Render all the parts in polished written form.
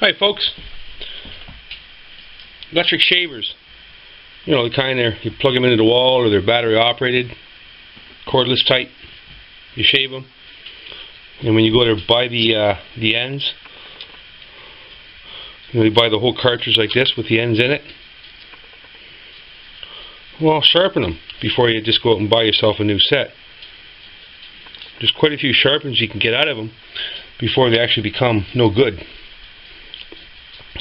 Hi folks, electric shavers, you know, the kind there, you plug them into the wall or they're battery operated, cordless type, you shave them, and when you go to buy the ends, you buy the whole cartridge like this with the ends in it. Well, sharpen them before you just go out and buy yourself a new set. There's quite a few sharpens you can get out of them before they actually become no good.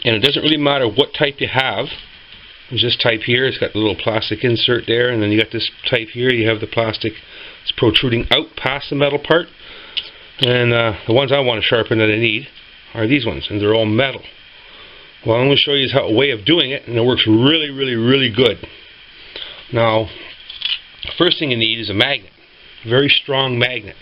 And it doesn't really matter what type you have. There's this type here, it's got the little plastic insert there, and then you got this type here, you have the plastic it's protruding out past the metal part. And the ones I want to sharpen that I need are these ones, and they're all metal. Well, I'm going to show you a way of doing it, and it works really good. Now, the first thing you need is a magnet, a very strong magnet.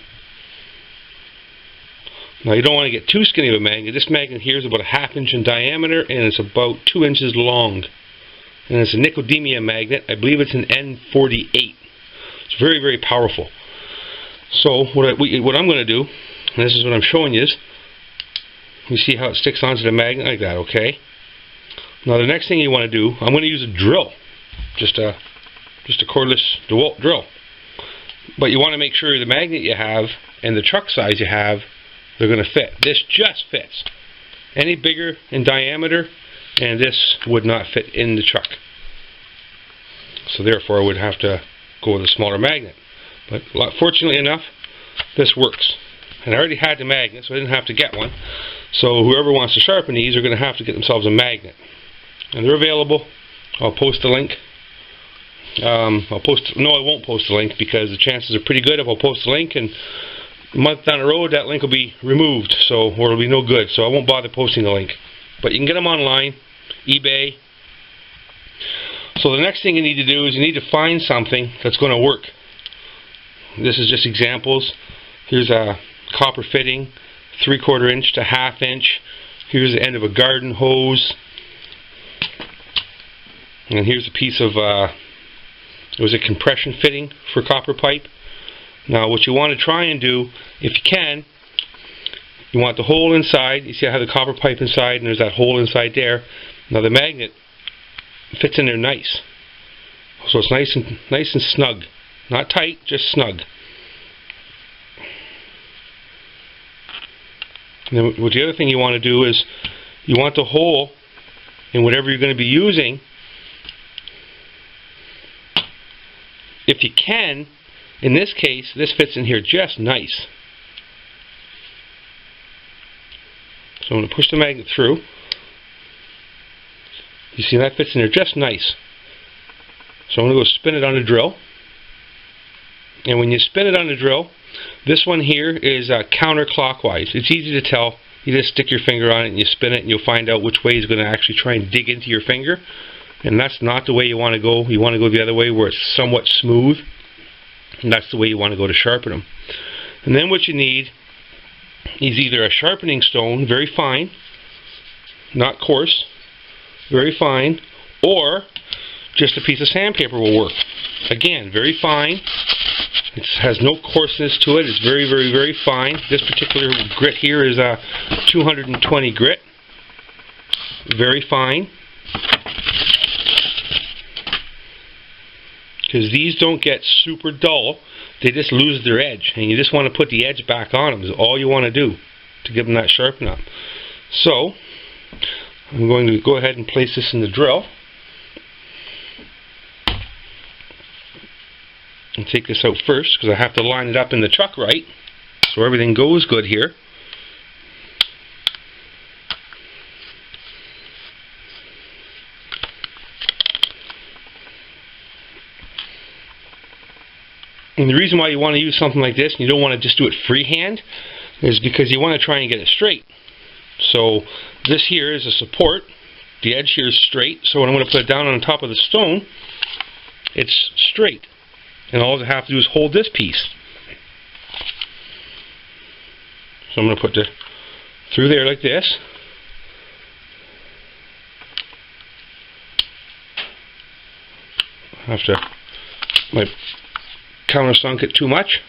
Now, you don't want to get too skinny of a magnet. This magnet here is about a ½ inch in diameter, and it's about 2 inches long. And it's a nicodemia magnet. I believe it's an N48. It's very powerful. So what I'm going to do, and this is what I'm showing you, is you see how it sticks onto the magnet like that, okay? Now the next thing you want to do, I'm going to use a drill, just a cordless DeWalt drill. But you want to make sure the magnet you have and the chuck size you have, they're going to fit. This just fits. Any bigger in diameter, and this would not fit in the chuck. So therefore I would have to go with a smaller magnet. But fortunately enough, this works. And I already had the magnet, so I didn't have to get one. So whoever wants to sharpen these are going to have to get themselves a magnet. And they're available. I'll post the link. No, I won't post the link, because the chances are pretty good if I'll post the link and a month down the road that link will be removed, or it'll be no good, so I won't bother posting the link. But you can get them online, eBay. So the next thing you need to do is you need to find something that's going to work. This is just examples. Here's a copper fitting, 3/4 inch to ½ inch. Here's the end of a garden hose. And here's a piece of, it was a compression fitting for copper pipe. Now what you want to try and do, if you can, you want the hole inside. You see I have the copper pipe inside, and there's that hole inside there. Now the magnet fits in there nice. So it's nice and snug. Not tight, just snug. And then the other thing you want to do is you want the hole in whatever you're going to be using, if you can. In this case, this fits in here just nice. So I'm going to push the magnet through. You see that fits in there just nice. So I'm going to go spin it on the drill. And when you spin it on the drill, this one here is counterclockwise. It's easy to tell. You just stick your finger on it and you spin it, and you'll find out which way is going to actually try and dig into your finger. And that's not the way you want to go. You want to go the other way, where it's somewhat smooth. And that's the way you want to go to sharpen them. And then what you need is either a sharpening stone, very fine, not coarse, very fine, or just a piece of sandpaper will work. Again, very fine. It has no coarseness to it. It's very fine. This particular grit here is a 220 grit. Very fine. Because these don't get super dull, they just lose their edge, and you just want to put the edge back on them is all you want to do to give them that sharpen up. So I'm going to go ahead and place this in the drill and take this out first, because I have to line it up in the chuck right so everything goes good here. And the reason why you want to use something like this, and you don't want to just do it freehand, is because you want to try and get it straight. So this here is a support. The edge here is straight, so when I'm going to put it down on top of the stone, it's straight. And all I have to do is hold this piece. So I'm going to put it through there like this. I have to, my countersunk it too much.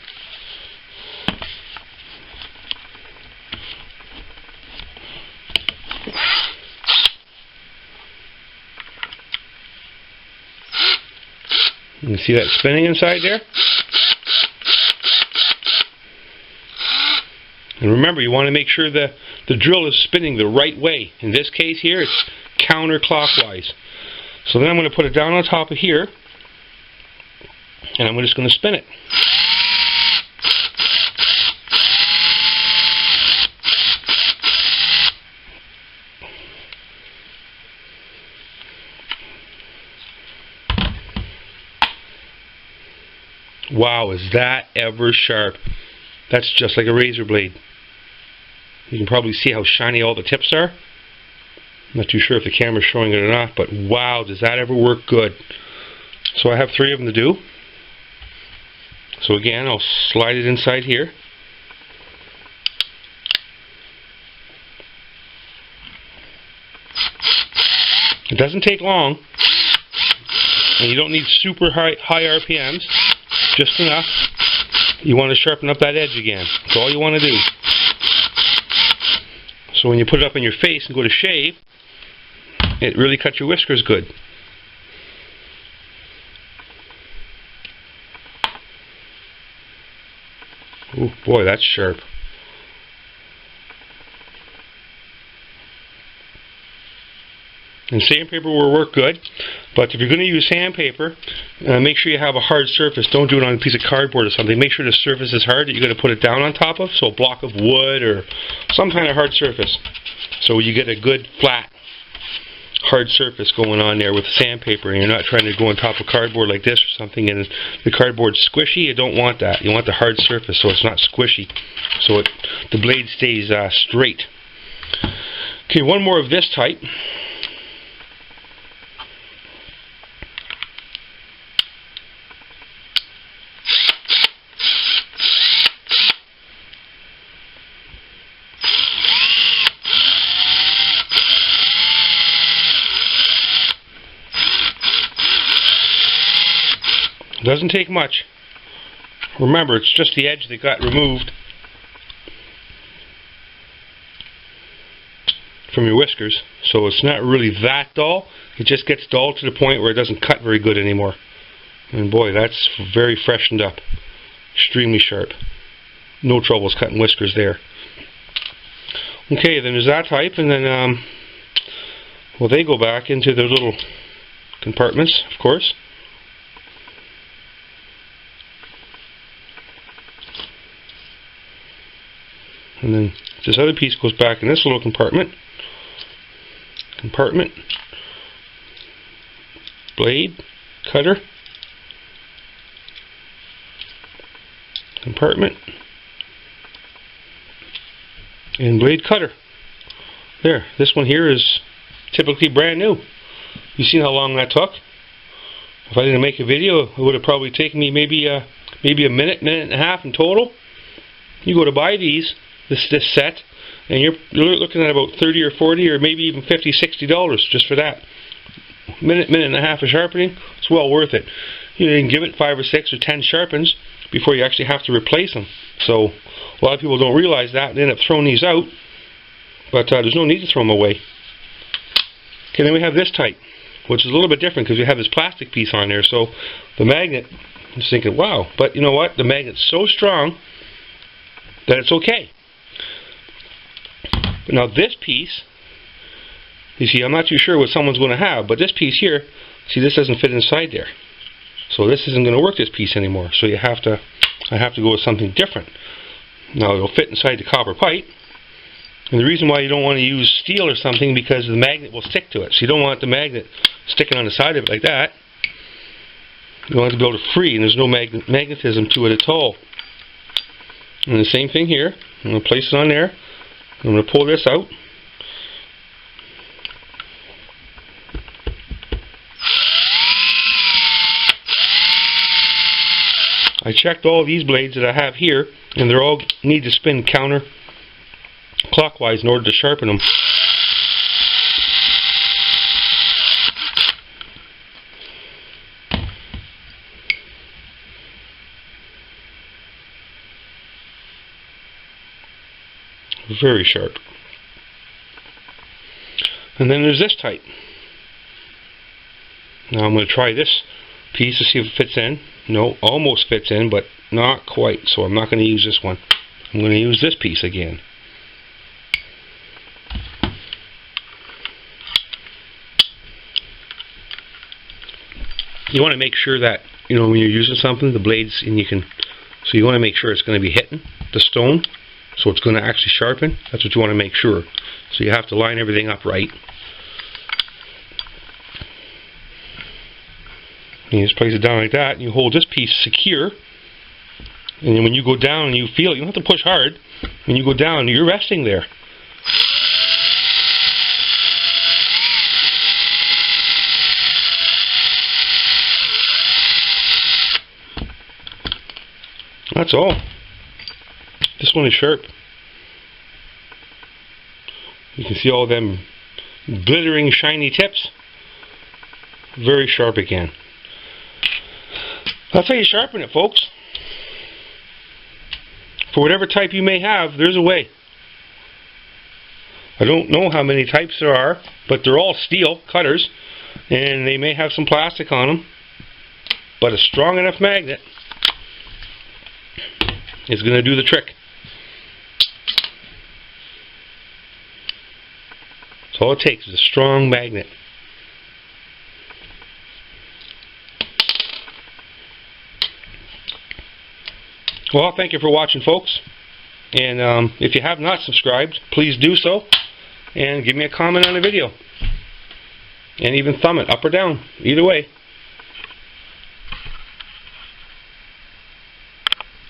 You can see that spinning inside there. And remember, you want to make sure the drill is spinning the right way. In this case here, it's counterclockwise. So then I'm going to put it down on top of here, and I'm just going to spin it. Wow, is that ever sharp? That's just like a razor blade. You can probably see how shiny all the tips are. I'm not too sure if the camera's showing it or not, but wow, does that ever work good. So I have 3 of them to do. So again, I'll slide it inside here. It doesn't take long, and you don't need super high RPMs, just enough. You want to sharpen up that edge again. That's all you want to do. So when you put it up in your face and go to shave, it really cuts your whiskers good. Oh boy, that's sharp. And sandpaper will work good, but if you're going to use sandpaper, make sure you have a hard surface. Don't do it on a piece of cardboard or something. Make sure the surface is hard that you're going to put it down on top of, so a block of wood or some kind of hard surface. So you get a good flat, hard surface going on there with sandpaper, and you're not trying to go on top of cardboard like this or something, and the cardboard's squishy. You don't want that. You want the hard surface so it's not squishy, so the blade stays straight. Okay, one more of this type. Doesn't take much. Remember, it's just the edge that got removed from your whiskers, so it's not really that dull. It just gets dull to the point where it doesn't cut very good anymore. And boy, that's very freshened up. Extremely sharp. No troubles cutting whiskers there. Okay, then there's that type, and then well, they go back into their little compartments, of course. And then this other piece goes back in this little compartment. Blade, cutter, compartment, and blade cutter. There, this one here is typically brand new. You've seen how long that took. If I didn't make a video, it would have probably taken me maybe a minute and a half in total. You go to buy these, this set, and you're looking at about 30 or 40 or maybe even $50, $60 just for that. Minute and a half of sharpening, it's well worth it. You can give it 5 or 6 or 10 sharpens before you actually have to replace them. So a lot of people don't realize that and end up throwing these out, but there's no need to throw them away. Okay, then we have this type, which is a little bit different because we have this plastic piece on there. So the magnet, I'm just thinking, wow, but you know what? The magnet's so strong that it's okay. But now this piece, you see, I'm not too sure what someone's going to have, but this piece here, see, this doesn't fit inside there. So this isn't going to work, this piece anymore. So I have to go with something different. Now it'll fit inside the copper pipe. And the reason why you don't want to use steel or something, because the magnet will stick to it. So you don't want the magnet sticking on the side of it like that. You want it to be able to free, and there's no magnetism to it at all. And the same thing here. I'm going to place it on there. I'm going to pull this out. I checked all these blades that I have here, and they all need to spin counterclockwise in order to sharpen them. Very sharp. And then there's this type. Now I'm going to try this piece to see if it fits in. No, almost fits in, but not quite. So I'm not going to use this one. I'm going to use this piece again. You want to make sure that, you know, when you're using something, the blades, and so you want to make sure it's going to be hitting the stone, so it's going to actually sharpen. That's what you want to make sure. So you have to line everything up right. And you just place it down like that, and you hold this piece secure. And then when you go down and you feel it, you don't have to push hard. When you go down, you're resting there. That's all. This one is sharp. You can see all them glittering shiny tips. Very sharp again. That's how you sharpen it, folks. For whatever type you may have, there's a way. I don't know how many types there are, but they're all steel cutters, and they may have some plastic on them, but a strong enough magnet is going to do the trick. That's all it takes is a strong magnet. Well, thank you for watching, folks. And if you have not subscribed, please do so. And give me a comment on the video. And even thumb it up or down. Either way.